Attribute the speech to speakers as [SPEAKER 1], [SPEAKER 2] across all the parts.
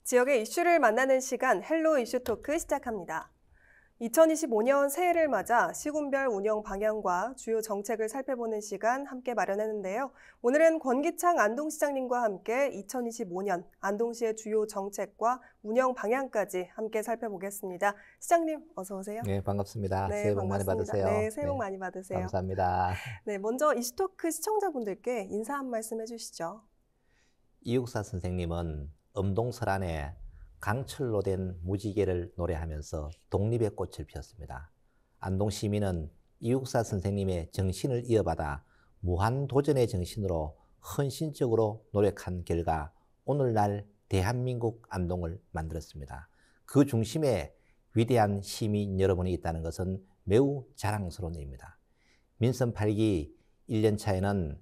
[SPEAKER 1] 지역의 이슈를 만나는 시간 헬로 이슈 토크 시작합니다. 2025년 새해를 맞아 시군별 운영 방향과 주요 정책을 살펴보는 시간 함께 마련했는데요. 오늘은 권기창 안동시장님과 함께 2025년 안동시의 주요 정책과 운영 방향까지 함께 살펴보겠습니다. 시장님 어서 오세요.
[SPEAKER 2] 네, 반갑습니다.
[SPEAKER 1] 네,
[SPEAKER 2] 새해 복 많이
[SPEAKER 1] 반갑습니다.
[SPEAKER 2] 받으세요.
[SPEAKER 1] 네, 새해 복 많이 받으세요.
[SPEAKER 2] 감사합니다.
[SPEAKER 1] 네, 먼저 이슈토크 시청자분들께 인사 한 말씀 해주시죠.
[SPEAKER 2] 이육사 선생님은 엄동설안에 강철로 된 무지개를 노래하면서 독립의 꽃을 피웠습니다. 안동 시민은 이육사 선생님의 정신을 이어받아 무한도전의 정신으로 헌신적으로 노력한 결과 오늘날 대한민국 안동을 만들었습니다. 그 중심에 위대한 시민 여러분이 있다는 것은 매우 자랑스러운 일입니다. 민선 8기 1년 차에는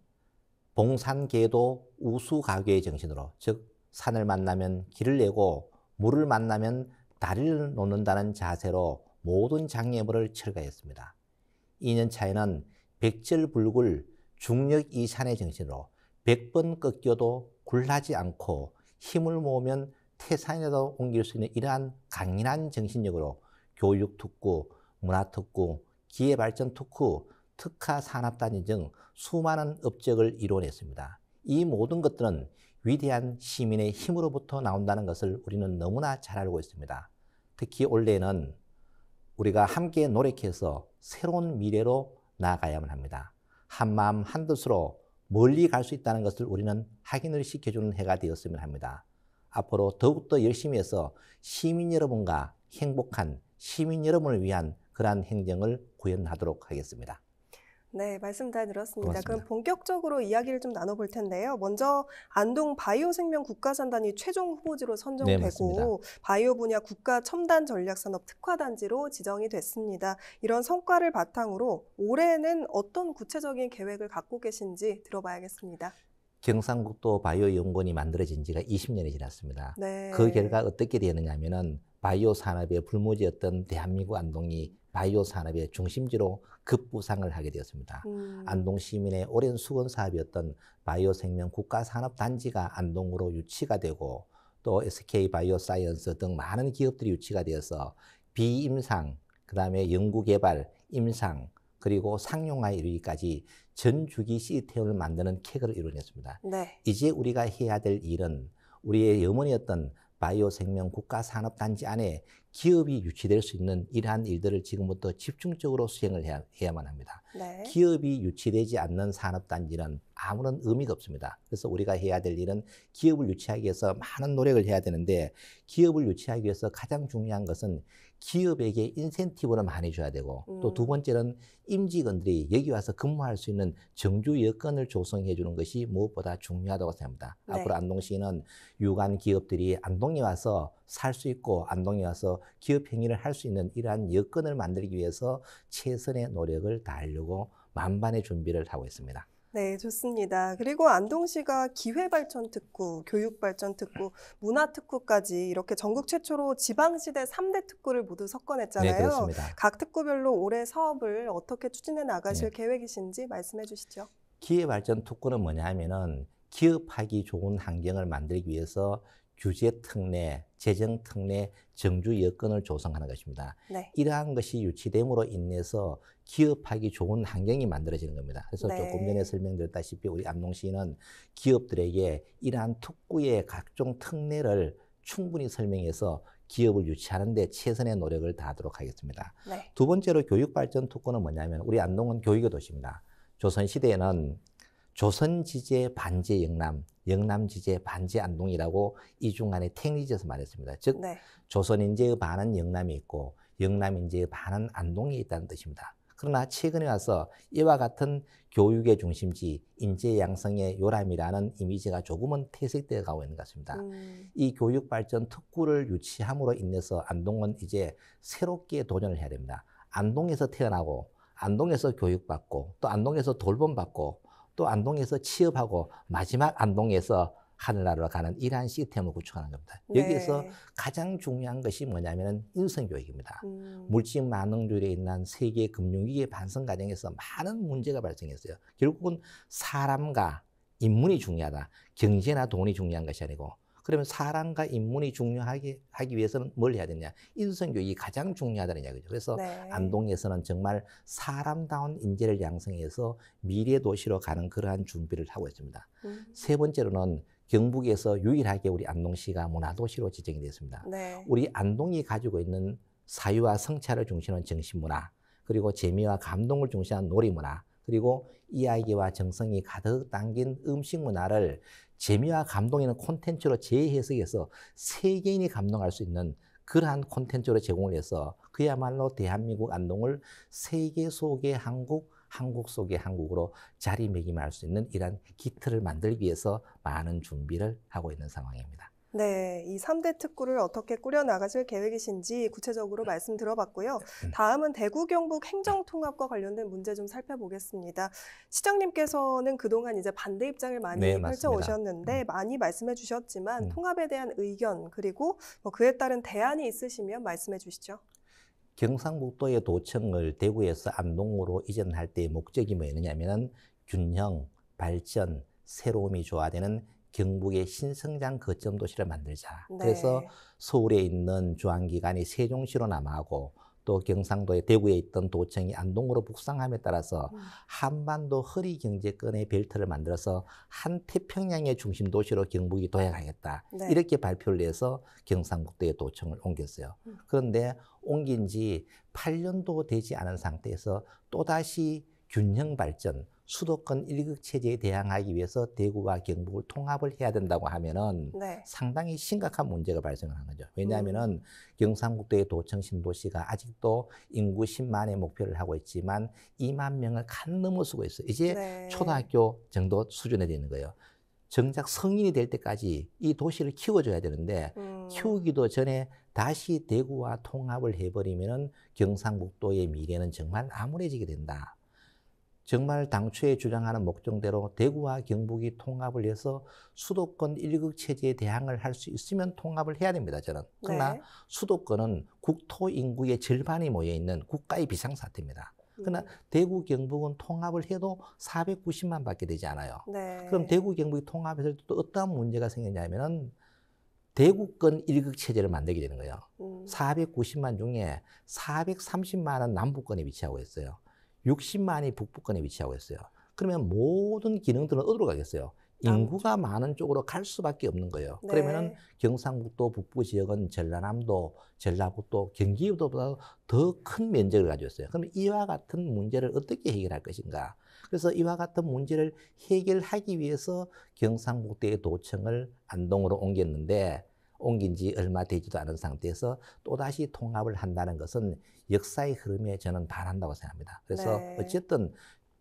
[SPEAKER 2] 봉산계도 우수가교의 정신으로, 즉 산을 만나면 길을 내고 물을 만나면 다리를 놓는다는 자세로 모든 장애물을 철거했습니다. 2년 차에는 백절불굴 중력이산의 정신으로 100번 꺾여도 굴하지 않고 힘을 모으면 태산에도 옮길 수 있는 이러한 강인한 정신력으로 교육특구, 문화특구, 기회발전특구, 특화산업단지 등 수많은 업적을 이뤄냈습니다. 이 모든 것들은 위대한 시민의 힘으로부터 나온다는 것을 우리는 너무나 잘 알고 있습니다. 특히 올해는 우리가 함께 노력해서 새로운 미래로 나아가야만 합니다. 한마음 한뜻으로 멀리 갈 수 있다는 것을 우리는 확인을 시켜주는 해가 되었으면 합니다. 앞으로 더욱더 열심히 해서 시민 여러분과 행복한 시민 여러분을 위한 그러한 행정을 구현하도록 하겠습니다.
[SPEAKER 1] 네, 말씀 잘 들었습니다.
[SPEAKER 2] 고맙습니다.
[SPEAKER 1] 그럼 본격적으로 이야기를 좀 나눠볼 텐데요. 먼저 안동 바이오생명 국가산단이 최종 후보지로 선정되고 바이오 분야 국가 첨단 전략산업 특화단지로 지정이 됐습니다. 이런 성과를 바탕으로 올해는 어떤 구체적인 계획을 갖고 계신지 들어봐야겠습니다.
[SPEAKER 2] 경상북도 바이오연구원이 만들어진 지가 20년이 지났습니다.
[SPEAKER 1] 네.
[SPEAKER 2] 그 결과 어떻게 되느냐 하면은 바이오 산업의 불모지였던 대한민국 안동이 바이오 산업의 중심지로 급부상을 하게 되었습니다. 안동 시민의 오랜 수건 사업이었던 바이오 생명 국가산업단지가 안동으로 유치가 되고 또 SK 바이오사이언스 등 많은 기업들이 유치가 되어서 비임상, 그다음에 연구개발, 임상, 그리고 상용화에 이르기까지 전주기 시스템을 만드는 쾌거를 이뤄냈습니다.
[SPEAKER 1] 네.
[SPEAKER 2] 이제 우리가 해야 될 일은 우리의 염원이었던 바이오 생명 국가산업단지 안에 기업이 유치될 수 있는 이러한 일들을 지금부터 집중적으로 수행을 해야만 합니다.
[SPEAKER 1] 네.
[SPEAKER 2] 기업이 유치되지 않는 산업단지는 아무런 의미가 없습니다. 그래서 우리가 해야 될 일은 기업을 유치하기 위해서 많은 노력을 해야 되는데 기업을 유치하기 위해서 가장 중요한 것은 기업에게 인센티브를 많이 줘야 되고 또 두 번째는 임직원들이 여기 와서 근무할 수 있는 정주 여건을 조성해 주는 것이 무엇보다 중요하다고 생각합니다.
[SPEAKER 1] 네.
[SPEAKER 2] 앞으로 안동시는 유관 기업들이 안동에 와서 살 수 있고 안동에 와서 기업 행위를 할 수 있는 이러한 여건을 만들기 위해서 최선의 노력을 다하려고 만반의 준비를 하고 있습니다.
[SPEAKER 1] 네, 좋습니다. 그리고 안동시가 기회발전특구, 교육발전특구, 문화특구까지 이렇게 전국 최초로 지방시대 3대 특구를 모두 석권했잖아요.
[SPEAKER 2] 네, 그렇습니다.
[SPEAKER 1] 각 특구별로 올해 사업을 어떻게 추진해 나가실
[SPEAKER 2] 네.
[SPEAKER 1] 계획이신지 말씀해 주시죠.
[SPEAKER 2] 기회발전특구는 뭐냐 하면은 기업하기 좋은 환경을 만들기 위해서 규제 특례, 재정 특례, 정주 여건을 조성하는 것입니다.
[SPEAKER 1] 네.
[SPEAKER 2] 이러한 것이 유치됨으로 인해서 기업하기 좋은 환경이 만들어지는 겁니다. 그래서
[SPEAKER 1] 네.
[SPEAKER 2] 조금 전에 설명드렸다시피 우리 안동시는 기업들에게 이러한 특구의 각종 특례를 충분히 설명해서 기업을 유치하는 데 최선의 노력을 다하도록 하겠습니다.
[SPEAKER 1] 네.
[SPEAKER 2] 두 번째로 교육발전 특구는 뭐냐면 우리 안동은 교육의 도시입니다. 조선시대에는 조선지제 반제 영남, 영남지제 반제 안동이라고 이중간에 택리지어서 말했습니다. 즉
[SPEAKER 1] 네.
[SPEAKER 2] 조선인재의 반은 영남이 있고 영남인재의 반은 안동에 있다는 뜻입니다. 그러나 최근에 와서 이와 같은 교육의 중심지, 인재 양성의 요람이라는 이미지가 조금은 퇴색되어 가고 있는 것 같습니다. 이 교육발전 특구를 유치함으로 인해서 안동은 이제 새롭게 도전을 해야 됩니다. 안동에서 태어나고 안동에서 교육받고 또 안동에서 돌봄받고 또 안동에서 취업하고 마지막 안동에서 하늘나라로 가는 이러한 시스템을 구축하는 겁니다.
[SPEAKER 1] 네.
[SPEAKER 2] 여기에서 가장 중요한 것이 뭐냐면 인성교육입니다. 물질만능주의에 있는 세계 금융위기의 반성 과정에서 많은 문제가 발생했어요. 결국은 사람과 인문이 중요하다. 경제나 돈이 중요한 것이 아니고 그러면 사람과 인문이 중요하게 하기 위해서는 뭘 해야 되냐? 인성교육이 가장 중요하다는 이야기죠. 그래서
[SPEAKER 1] 네.
[SPEAKER 2] 안동에서는 정말 사람다운 인재를 양성해서 미래 도시로 가는 그러한 준비를 하고 있습니다. 세 번째로는 경북에서 유일하게 우리 안동시가 문화도시로 지정이 됐습니다.
[SPEAKER 1] 네.
[SPEAKER 2] 우리 안동이 가지고 있는 사유와 성찰을 중시하는 정신문화, 그리고 재미와 감동을 중시하는 놀이문화, 그리고 이야기와 정성이 가득 담긴 음식 문화를 재미와 감동 있는 콘텐츠로 재해석해서 세계인이 감동할 수 있는 그러한 콘텐츠로 제공을 해서 그야말로 대한민국 안동을 세계 속의 한국, 한국 속의 한국으로 자리매김할 수 있는 이러한 기틀을 만들기 위해서 많은 준비를 하고 있는 상황입니다.
[SPEAKER 1] 네, 이 3대 특구를 어떻게 꾸려나가실 계획이신지 구체적으로 말씀 들어봤고요. 다음은 대구 경북 행정통합과 관련된 문제 좀 살펴보겠습니다. 시장님께서는 그동안 이제 반대 입장을 많이
[SPEAKER 2] 네, 맞습니다.
[SPEAKER 1] 펼쳐오셨는데 많이 말씀해 주셨지만 통합에 대한 의견 그리고 그에 따른 대안이 있으시면 말씀해 주시죠.
[SPEAKER 2] 경상북도의 도청을 대구에서 안동으로 이전할 때의 목적이 뭐였느냐면 균형, 발전, 새로움이 조화되는 경북의 신성장 거점 도시를 만들자.
[SPEAKER 1] 네.
[SPEAKER 2] 그래서 서울에 있는 주한기관이 세종시로 남하고 또 경상도의 대구에 있던 도청이 안동으로 북상함에 따라서 한반도 허리 경제권의 벨트를 만들어서 한 태평양의 중심 도시로 경북이 도약하겠다.
[SPEAKER 1] 네.
[SPEAKER 2] 이렇게 발표를 해서 경상북도의 도청을 옮겼어요. 그런데 옮긴 지 8년도 되지 않은 상태에서 또다시 균형 발전, 수도권 일극 체제에 대항하기 위해서 대구와 경북을 통합을 해야 된다고 하면은
[SPEAKER 1] 네.
[SPEAKER 2] 상당히 심각한 문제가 발생을 한 거죠. 왜냐하면은 경상북도의 도청 신도시가 아직도 인구 10만의 목표를 하고 있지만 2만 명을 간 넘어서고 있어요. 이제
[SPEAKER 1] 네.
[SPEAKER 2] 초등학교 정도 수준에 되는 거예요. 정작 성인이 될 때까지 이 도시를 키워줘야 되는데 키우기도 전에 다시 대구와 통합을 해버리면은 경상북도의 미래는 정말 암울해지게 된다. 정말 당초에 주장하는 목적대로 대구와 경북이 통합을 해서 수도권 일극 체제에 대항을 할 수 있으면 통합을 해야 됩니다, 저는. 그러나
[SPEAKER 1] 네.
[SPEAKER 2] 수도권은 국토 인구의 절반이 모여있는 국가의 비상사태입니다. 그러나 대구, 경북은 통합을 해도 490만 밖에 되지 않아요.
[SPEAKER 1] 네.
[SPEAKER 2] 그럼 대구, 경북이 통합했을 때 또 어떠한 문제가 생겼냐면은 대구권 일극 체제를 만들게 되는 거예요. 490만 중에 430만은 남부권에 위치하고 있어요. 60만이 북부권에 위치하고 있어요. 그러면 모든 기능들은 어디로 가겠어요? 인구가 많은 쪽으로 갈 수밖에 없는 거예요.
[SPEAKER 1] 네.
[SPEAKER 2] 그러면은 경상북도 북부 지역은 전라남도, 전라북도, 경기도보다 더 큰 면적을 가지고 있어요. 그럼 이와 같은 문제를 어떻게 해결할 것인가? 그래서 이와 같은 문제를 해결하기 위해서 경상북도의 도청을 안동으로 옮겼는데 옮긴 지 얼마 되지도 않은 상태에서 또다시 통합을 한다는 것은 역사의 흐름에 저는 반한다고 생각합니다. 그래서
[SPEAKER 1] 네.
[SPEAKER 2] 어쨌든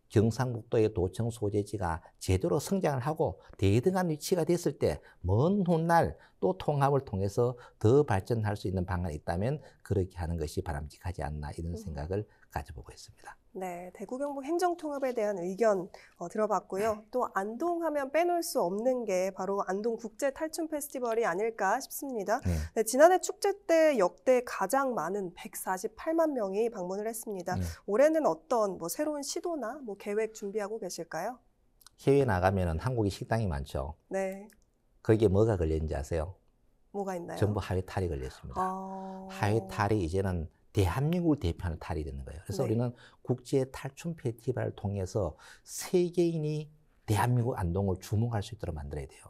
[SPEAKER 2] 경상북도의 도청 소재지가 제대로 성장을 하고 대등한 위치가 됐을 때 먼 훗날 또 통합을 통해서 더 발전할 수 있는 방안이 있다면 그렇게 하는 것이 바람직하지 않나 이런 생각을 가져보고 있습니다.
[SPEAKER 1] 네, 대구 경북 행정통합에 대한 의견 들어봤고요. 또 안동하면 빼놓을 수 없는 게 바로 안동 국제 탈춤 페스티벌이 아닐까 싶습니다.
[SPEAKER 2] 네.
[SPEAKER 1] 네, 지난해 축제 때 역대 가장 많은 148만 명이 방문을 했습니다. 올해는 어떤 새로운 시도나 계획 준비하고 계실까요?
[SPEAKER 2] 해외 나가면은 한국이 식당이 많죠.
[SPEAKER 1] 네,
[SPEAKER 2] 거기에 뭐가 걸렸는지 아세요?
[SPEAKER 1] 뭐가 있나요?
[SPEAKER 2] 정부 하회 탈이 걸렸습니다. 하회 탈이 이제는 대한민국을 대표하는 탈이 되는 거예요. 그래서
[SPEAKER 1] 네.
[SPEAKER 2] 우리는 국제 탈춤 페스티벌을 통해서 세계인이 대한민국 안동을 주목할 수 있도록 만들어야 돼요.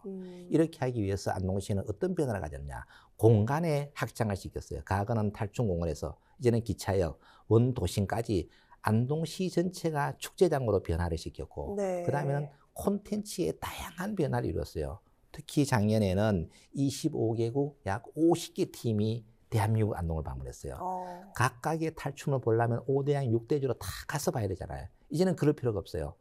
[SPEAKER 2] 이렇게 하기 위해서 안동시는 어떤 변화를 가졌냐. 공간에 확장을 시켰어요. 과거는 탈춤공원에서 이제는 기차역, 원도심까지 안동시 전체가 축제장으로 변화를 시켰고
[SPEAKER 1] 네.
[SPEAKER 2] 그다음에는 콘텐츠의 다양한 변화를 이뤘어요. 특히 작년에는 25개국 약 50개 팀이 대한민국 안동을 방문했어요. 각각의 탈춤을 보려면 5대양 6대주로 다 가서 봐야 되잖아요. 이제는 그럴 필요가 없어요.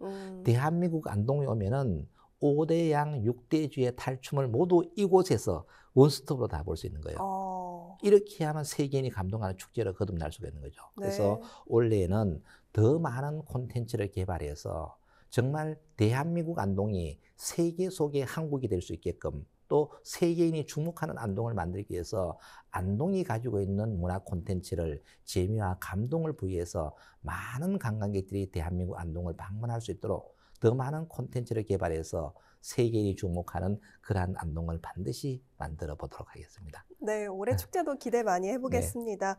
[SPEAKER 2] 대한민국 안동에 오면은 5대양 6대주의 탈춤을 모두 이곳에서 원스톱으로 다 볼 수 있는 거예요. 이렇게 하면 세계인이 감동하는 축제로 거듭날 수가 있는 거죠.
[SPEAKER 1] 네.
[SPEAKER 2] 그래서 올해는 더 많은 콘텐츠를 개발해서 정말 대한민국 안동이 세계 속의 한국이 될 수 있게끔 또 세계인이 주목하는 안동을 만들기 위해서 안동이 가지고 있는 문화 콘텐츠를 재미와 감동을 부여해서 많은 관광객들이 대한민국 안동을 방문할 수 있도록 더 많은 콘텐츠를 개발해서 세계인이 주목하는 그러한 안동을 반드시 만들어 보도록 하겠습니다.
[SPEAKER 1] 네, 올해 축제도 기대 많이
[SPEAKER 2] 네.
[SPEAKER 1] 해보겠습니다.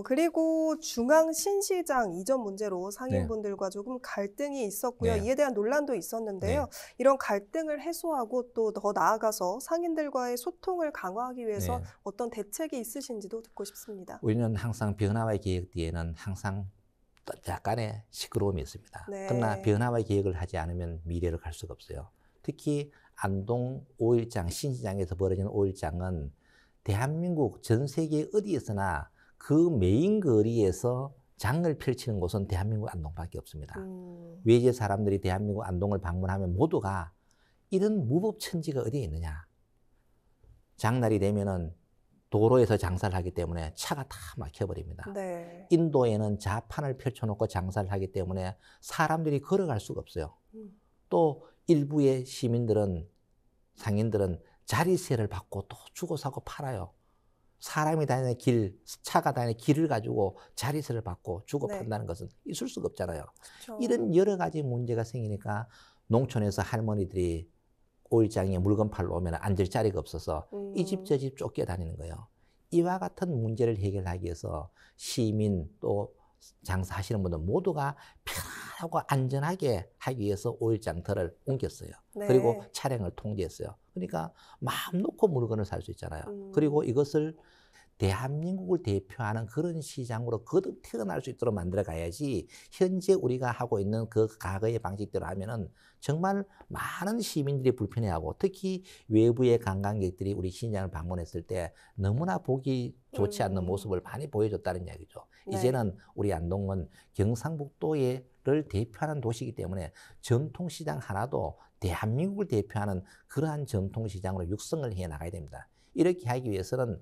[SPEAKER 1] 그리고 중앙 신시장 이전 문제로
[SPEAKER 2] 네.
[SPEAKER 1] 상인분들과 조금 갈등이 있었고요.
[SPEAKER 2] 네.
[SPEAKER 1] 이에 대한 논란도 있었는데요.
[SPEAKER 2] 네.
[SPEAKER 1] 이런 갈등을 해소하고 또 더 나아가서 상인들과의 소통을 강화하기 위해서
[SPEAKER 2] 네.
[SPEAKER 1] 어떤 대책이 있으신지도 듣고 싶습니다.
[SPEAKER 2] 우리는 항상 변화와 계획 뒤에는 항상 약간의 시끄러움이 있습니다.
[SPEAKER 1] 네.
[SPEAKER 2] 그러나 변화와 계획을 하지 않으면 미래를 갈 수가 없어요. 특히 안동 5.1장 신시장에서 벌어진 5.1장은 대한민국 전 세계 어디에서나 그 메인 거리에서 장을 펼치는 곳은 대한민국 안동밖에 없습니다. 외제 사람들이 대한민국 안동을 방문하면 모두가 이런 무법천지가 어디에 있느냐. 장날이 되면은 도로에서 장사를 하기 때문에 차가 다 막혀버립니다.
[SPEAKER 1] 네.
[SPEAKER 2] 인도에는 자판을 펼쳐놓고 장사를 하기 때문에 사람들이 걸어갈 수가 없어요. 또 일부의 시민들은, 상인들은 자리세를 받고 또 주고 사고 팔아요. 사람이 다니는 길, 차가 다니는 길을 가지고 자리세를 받고 주고
[SPEAKER 1] 네.
[SPEAKER 2] 판다는 것은 있을 수가 없잖아요.
[SPEAKER 1] 그렇죠.
[SPEAKER 2] 이런 여러 가지 문제가 생기니까 농촌에서 할머니들이 5.1장에 물건 팔러 오면 앉을 자리가 없어서 이 집 저 집 쫓겨다니는 거예요. 이와 같은 문제를 해결하기 위해서 시민 또 장사하시는 분들 모두가 편하고 안전하게 하기 위해서 5.1장터를 옮겼어요.
[SPEAKER 1] 네.
[SPEAKER 2] 그리고 차량을 통제했어요. 그러니까 마음 놓고 물건을 살 수 있잖아요. 그리고 이것을 대한민국을 대표하는 그런 시장으로 거듭 태어날 수 있도록 만들어 가야지 현재 우리가 하고 있는 그 과거의 방식대로 하면은 정말 많은 시민들이 불편해하고 특히 외부의 관광객들이 우리 시장을 방문했을 때 너무나 보기 좋지 않는 모습을 많이 보여줬다는 이야기죠.
[SPEAKER 1] 네.
[SPEAKER 2] 이제는 우리 안동은 경상북도를 대표하는 도시이기 때문에 전통시장 하나도 대한민국을 대표하는 그러한 전통시장으로 육성을 해 나가야 됩니다. 이렇게 하기 위해서는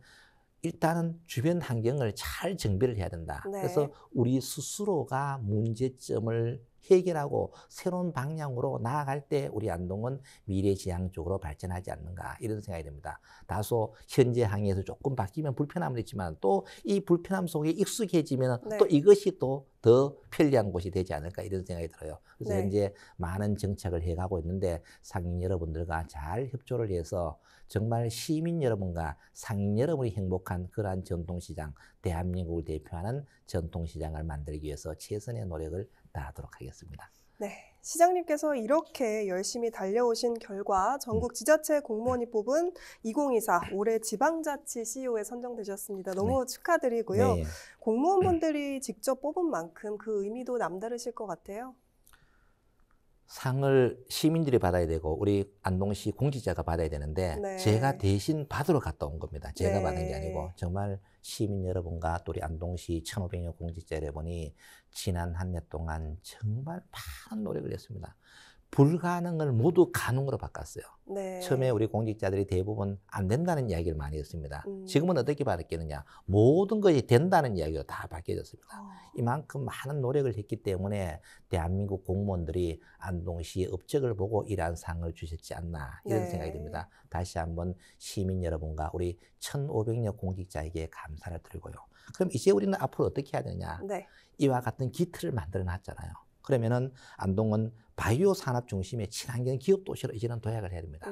[SPEAKER 2] 일단은 주변 환경을 잘 정비를 해야 된다.
[SPEAKER 1] 네.
[SPEAKER 2] 그래서 우리 스스로가 문제점을 해결하고 새로운 방향으로 나아갈 때 우리 안동은 미래지향 쪽으로 발전하지 않는가 이런 생각이 듭니다. 다소 현재 항에서 조금 바뀌면 불편함은 있지만 또 이 불편함 속에 익숙해지면
[SPEAKER 1] 네.
[SPEAKER 2] 또 이것이 또 더 편리한 곳이 되지 않을까 이런 생각이 들어요. 그래서
[SPEAKER 1] 네.
[SPEAKER 2] 현재 많은 정책을 해가고 있는데 상인 여러분들과 잘 협조를 해서 정말 시민 여러분과 상인 여러분이 행복한 그러한 전통시장, 대한민국을 대표하는 전통시장을 만들기 위해서 최선의 노력을 다하도록 하겠습니다.
[SPEAKER 1] 네, 시장님께서 이렇게 열심히 달려오신 결과 전국 지자체 공무원이 뽑은 2024 올해 지방자치 CEO에 선정되셨습니다. 너무 축하드리고요.
[SPEAKER 2] 네.
[SPEAKER 1] 공무원분들이 직접 뽑은 만큼 그 의미도 남다르실 것 같아요.
[SPEAKER 2] 상을 시민들이 받아야 되고 우리 안동시 공직자가 받아야 되는데
[SPEAKER 1] 네.
[SPEAKER 2] 제가 대신 받으러 갔다 온 겁니다. 제가
[SPEAKER 1] 네.
[SPEAKER 2] 받은 게 아니고 정말 시민 여러분과 또 우리 안동시 1,500여 공직자 여러분이 지난 한 해 동안 정말 많은 노력을 했습니다. 불가능을 모두 가능으로 바꿨어요.
[SPEAKER 1] 네.
[SPEAKER 2] 처음에 우리 공직자들이 대부분 안 된다는 이야기를 많이 했습니다. 지금은 어떻게 바뀌었느냐. 모든 것이 된다는 이야기로 다 바뀌어졌습니다. 이만큼 많은 노력을 했기 때문에 대한민국 공무원들이 안동시의 업적을 보고 이러한 상을 주셨지 않나 이런
[SPEAKER 1] 네.
[SPEAKER 2] 생각이 듭니다. 다시 한번 시민 여러분과 우리 1,500여 공직자에게 감사를 드리고요. 그럼 이제 우리는 앞으로 어떻게 해야 되느냐.
[SPEAKER 1] 네.
[SPEAKER 2] 이와 같은 기틀을 만들어 놨잖아요. 그러면은 안동은 바이오 산업 중심의 친환경 기업 도시로 이제는 도약을 해야 됩니다.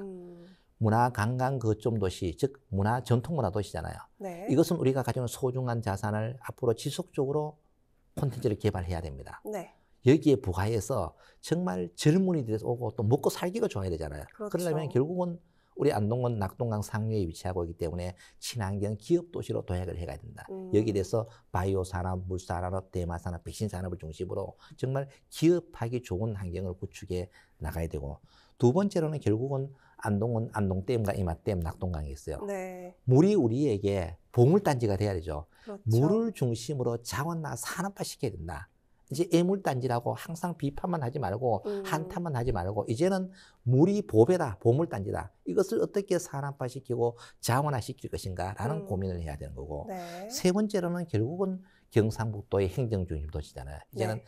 [SPEAKER 2] 문화 관광 거점 도시, 즉 문화 전통 문화 도시잖아요.
[SPEAKER 1] 네.
[SPEAKER 2] 이것은 우리가 가지고 있는 소중한 자산을 앞으로 지속적으로 콘텐츠를 개발해야 됩니다.
[SPEAKER 1] 네.
[SPEAKER 2] 여기에 부가해서 정말 젊은이들이 오고 또 먹고 살기가 좋아야 되잖아요.
[SPEAKER 1] 그렇죠.
[SPEAKER 2] 그러려면 결국은 우리 안동은 낙동강 상류에 위치하고 있기 때문에 친환경 기업 도시로 도약을 해가야 된다. 여기에 대해서 바이오 산업, 물산업, 대마 산업, 백신 산업을 중심으로 정말 기업하기 좋은 환경을 구축해 나가야 되고 두 번째로는 결국은 안동은 안동댐과 이마댐, 낙동강이 있어요.
[SPEAKER 1] 네.
[SPEAKER 2] 물이 우리에게 보물단지가 돼야 되죠.
[SPEAKER 1] 그렇죠.
[SPEAKER 2] 물을 중심으로 자원화 산업화 시켜야 된다. 이제 애물단지라고 항상 비판만 하지 말고 한탄만 하지 말고 이제는 물이 보배다, 보물단지다. 이것을 어떻게 산업화시키고 자원화시킬 것인가라는 고민을 해야 되는 거고
[SPEAKER 1] 네.
[SPEAKER 2] 세 번째로는 결국은 경상북도의 행정중심 도시잖아요. 이제는
[SPEAKER 1] 네.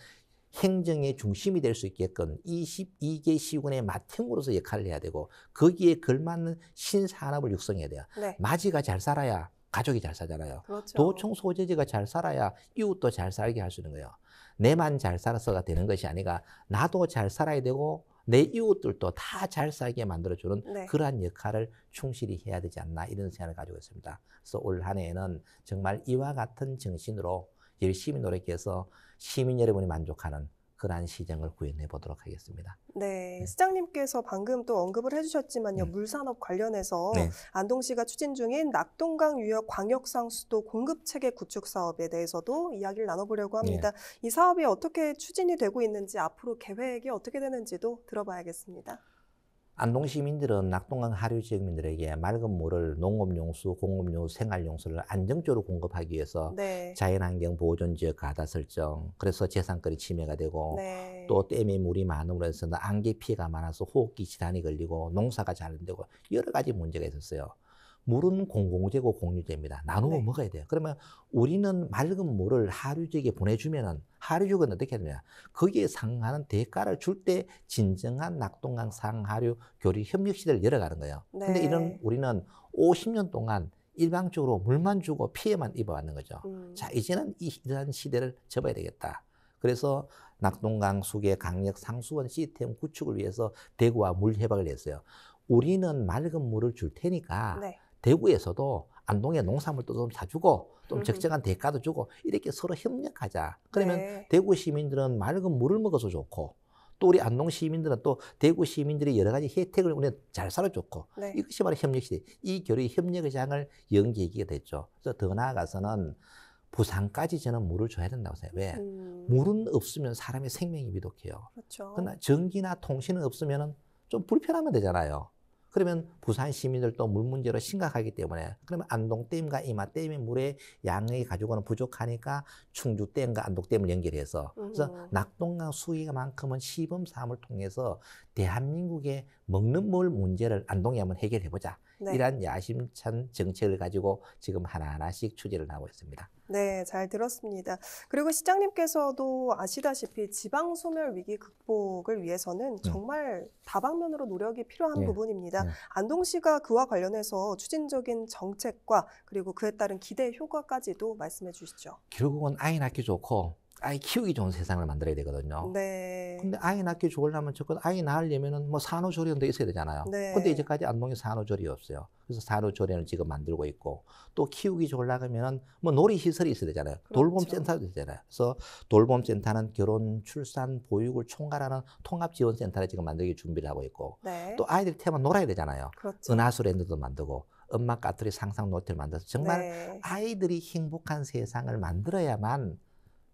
[SPEAKER 2] 행정의 중심이 될 수 있게끔 22개 시군의 맏형으로서 역할을 해야 되고 거기에 걸맞는 신산업을 육성해야 돼요.
[SPEAKER 1] 네.
[SPEAKER 2] 마지가 잘 살아야 가족이 잘 살잖아요.
[SPEAKER 1] 그렇죠.
[SPEAKER 2] 도청 소재지가 잘 살아야 이웃도 잘 살게 할 수 있는 거예요. 내만 잘 살아서가 되는 것이 아니라 나도 잘 살아야 되고 내 이웃들도 다 잘 살게 만들어주는
[SPEAKER 1] 네.
[SPEAKER 2] 그러한 역할을 충실히 해야 되지 않나 이런 생각을 가지고 있습니다. 그래서 올 한 해에는 정말 이와 같은 정신으로 열심히 노력해서 시민 여러분이 만족하는 그러한 시정을 구현해 보도록 하겠습니다.
[SPEAKER 1] 네,
[SPEAKER 2] 네.
[SPEAKER 1] 시장님께서 방금 또 언급을 해주셨지만요,
[SPEAKER 2] 음.
[SPEAKER 1] 물산업 관련해서
[SPEAKER 2] 네.
[SPEAKER 1] 안동시가 추진 중인 낙동강 유역 광역상수도 공급체계 구축 사업에 대해서도 이야기를 나눠보려고 합니다. 이 사업이 어떻게 추진이 되고 있는지, 앞으로 계획이 어떻게 되는지도 들어봐야겠습니다.
[SPEAKER 2] 안동 시민들은 낙동강 하류 지역민들에게 맑은 물을 농업용수, 공업용수, 생활용수를 안정적으로 공급하기 위해서
[SPEAKER 1] 네,
[SPEAKER 2] 자연환경 보존 지역 가다 설정, 그래서 재산권이 침해가 되고
[SPEAKER 1] 네,
[SPEAKER 2] 또 댐에 물이 많음으로 해서 안개 피해가 많아서 호흡기 질환이 걸리고 농사가 잘 안 되고 여러 가지 문제가 있었어요. 물은 공공재고 공유재입니다. 나누어
[SPEAKER 1] 네.
[SPEAKER 2] 먹어야 돼요. 그러면 우리는 맑은 물을 하류 지역에 보내주면은 하류 지역은 어떻게 하느냐? 거기에 상응하는 대가를 줄 때 진정한 낙동강 상하류 교류 협력 시대를 열어가는 거예요. 근데
[SPEAKER 1] 네.
[SPEAKER 2] 우리는 50년 동안 일방적으로 물만 주고 피해만 입어왔는 거죠. 자, 이제는 이러한 시대를 접어야 되겠다. 그래서 낙동강 수계 강력 상수원 시스템 구축을 위해서 대구와 물 협약을 했어요. 우리는 맑은 물을 줄 테니까
[SPEAKER 1] 네.
[SPEAKER 2] 대구에서도 안동에 농산물도 좀 사주고 좀 적정한 대가도 주고 이렇게 서로 협력하자. 그러면
[SPEAKER 1] 네.
[SPEAKER 2] 대구 시민들은 맑은 물을 먹어서 좋고 또 우리 안동 시민들은 또 대구 시민들이 여러 가지 혜택을 우리는 잘 살아 좋고
[SPEAKER 1] 네.
[SPEAKER 2] 이것이 바로 협력시대. 이 교류 협력의 장을 연 계기가 됐죠. 그래서 더 나아가서는 부산까지 저는 물을 줘야 된다고 생각해요. 왜? 물은 없으면 사람의 생명이 위독해요.
[SPEAKER 1] 그렇죠.
[SPEAKER 2] 그러나 전기나 통신은 없으면 좀 불편하면 되잖아요. 그러면 부산 시민들도 물 문제로 심각하기 때문에 그러면 안동댐과 이마댐의 물의 양이 가지고는 부족하니까 충주댐과 안동댐을 연결해서 그래서 낙동강 수위만큼은 시범 사업을 통해서 대한민국의 먹는 물 문제를 안동에 한번 해결해 보자.
[SPEAKER 1] 네.
[SPEAKER 2] 이러한 야심찬 정책을 가지고 지금 하나하나씩 추진을 하고 있습니다.
[SPEAKER 1] 네, 잘 들었습니다. 그리고 시장님께서도 아시다시피 지방 소멸 위기 극복을 위해서는 정말 다방면으로 노력이 필요한
[SPEAKER 2] 예.
[SPEAKER 1] 부분입니다.
[SPEAKER 2] 예.
[SPEAKER 1] 안동시가 그와 관련해서 추진적인 정책과 그리고 그에 따른 기대 효과까지도 말씀해 주시죠.
[SPEAKER 2] 결국은 아이 낳기 좋고 아이 키우기 좋은 세상을 만들어야 되거든요.
[SPEAKER 1] 네.
[SPEAKER 2] 근데 아이 낳기 좋으려면 저건 아이 낳으려면은 뭐 산후조리원도 있어야 되잖아요.
[SPEAKER 1] 네.
[SPEAKER 2] 근데 이제까지 안동에 산후조리 없어요. 그래서 산후조리원을 지금 만들고 있고 또 키우기 좋으려면은 뭐 놀이시설이 있어야 되잖아요.
[SPEAKER 1] 그렇죠.
[SPEAKER 2] 돌봄센터도 있잖아요. 그래서 돌봄센터는 결혼, 출산, 보육을 총괄하는 통합지원센터를 지금 만들기 준비를 하고 있고
[SPEAKER 1] 네.
[SPEAKER 2] 또 아이들 테마 놀아야 되잖아요.
[SPEAKER 1] 그렇죠.
[SPEAKER 2] 은하수랜드도 만들고 엄마 까투리 상상 노트를 만들어서 정말
[SPEAKER 1] 네.
[SPEAKER 2] 아이들이 행복한 세상을 만들어야만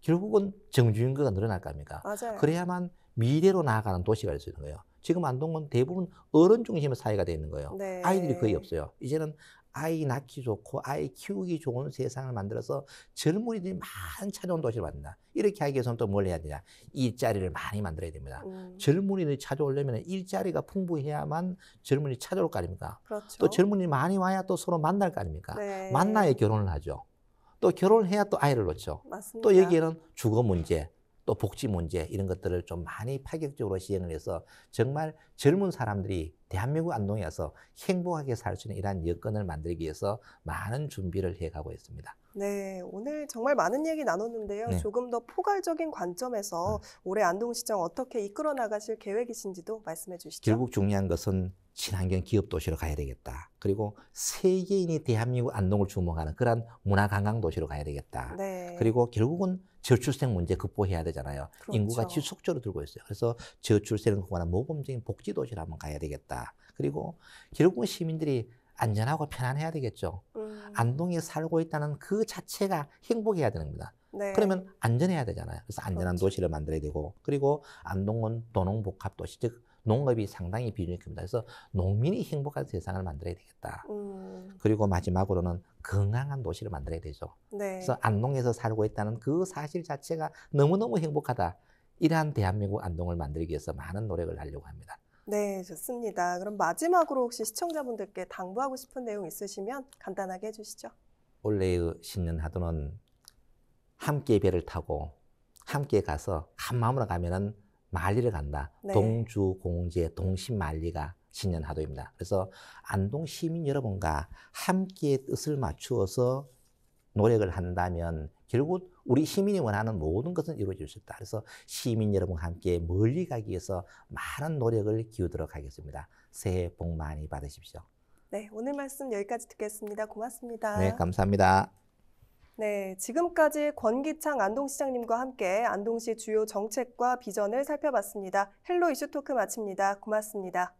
[SPEAKER 2] 결국은 정주행거가 늘어날 거 아닙니까?
[SPEAKER 1] 맞아요.
[SPEAKER 2] 그래야만 미래로 나아가는 도시가 될 수 있는 거예요. 지금 안동은 대부분 어른 중심의 사회가 되어 있는 거예요.
[SPEAKER 1] 네.
[SPEAKER 2] 아이들이 거의 없어요. 이제는 아이 낳기 좋고 아이 키우기 좋은 세상을 만들어서 젊은이들이 많이 찾아온 도시를 만든다. 이렇게 하기 위해서는 또 뭘 해야 되냐? 일자리를 많이 만들어야 됩니다. 젊은이들이 찾아오려면 일자리가 풍부해야만 젊은이들이 찾아올 거 아닙니까?
[SPEAKER 1] 그렇죠.
[SPEAKER 2] 또 젊은이들이 많이 와야 또 서로 만날 거 아닙니까?
[SPEAKER 1] 네.
[SPEAKER 2] 만나야 결혼을 하죠. 또 결혼을 해야 또 아이를 놓죠.
[SPEAKER 1] 맞습니다.
[SPEAKER 2] 또 여기에는 주거 문제, 또 복지 문제 이런 것들을 좀 많이 파격적으로 시행을 해서 정말 젊은 사람들이 대한민국 안동에 와서 행복하게 살 수 있는 이러한 여건을 만들기 위해서 많은 준비를 해가고 있습니다.
[SPEAKER 1] 네, 오늘 정말 많은 얘기 나눴는데요.
[SPEAKER 2] 네.
[SPEAKER 1] 조금 더 포괄적인 관점에서 올해 안동시장 어떻게 이끌어 나가실 계획이신지도 말씀해 주시죠.
[SPEAKER 2] 결국 중요한 것은 친환경 기업 도시로 가야 되겠다. 그리고 세계인이 대한민국 안동을 주목하는 그런 문화 관광 도시로 가야 되겠다.
[SPEAKER 1] 네.
[SPEAKER 2] 그리고 결국은 저출생 문제 극복해야 되잖아요.
[SPEAKER 1] 그렇죠.
[SPEAKER 2] 인구가 지속적으로 들고 있어요. 그래서 저출생을 극복하는 모범적인 복지 도시로 한번 가야 되겠다. 그리고 결국은 시민들이 안전하고 편안해야 되겠죠. 안동에 살고 있다는 그 자체가 행복해야 되는 겁니다.
[SPEAKER 1] 네.
[SPEAKER 2] 그러면 안전해야 되잖아요. 그래서 안전한
[SPEAKER 1] 그렇죠.
[SPEAKER 2] 도시를 만들어야 되고 그리고 안동은 도농복합도시 즉 농업이 상당히 비중이 큽니다. 그래서 농민이 행복한 세상을 만들어야 되겠다. 그리고 마지막으로는 건강한 도시를 만들어야 되죠.
[SPEAKER 1] 네.
[SPEAKER 2] 그래서 안동에서 살고 있다는 그 사실 자체가 너무너무 행복하다. 이러한 대한민국 안동을 만들기 위해서 많은 노력을 하려고 합니다.
[SPEAKER 1] 네, 좋습니다. 그럼 마지막으로 혹시 시청자분들께 당부하고 싶은 내용 있으시면 간단하게 해주시죠.
[SPEAKER 2] 올해의 신년 하도는 함께 배를 타고 함께 가서 한 마음으로 가면은 만리를 간다.
[SPEAKER 1] 네.
[SPEAKER 2] 동주공제 동심만리가 신년 하도입니다. 그래서 안동 시민 여러분과 함께 뜻을 맞추어서 노력을 한다면 결국 우리 시민이 원하는 모든 것은 이루어질 수 있다. 그래서 시민 여러분과 함께 멀리 가기 위해서 많은 노력을 기울이도록 하겠습니다. 새해 복 많이 받으십시오.
[SPEAKER 1] 네, 오늘 말씀 여기까지 듣겠습니다. 고맙습니다.
[SPEAKER 2] 네, 감사합니다.
[SPEAKER 1] 네, 지금까지 권기창 안동시장님과 함께 안동시 주요 정책과 비전을 살펴봤습니다. 헬로 이슈 토크 마칩니다. 고맙습니다.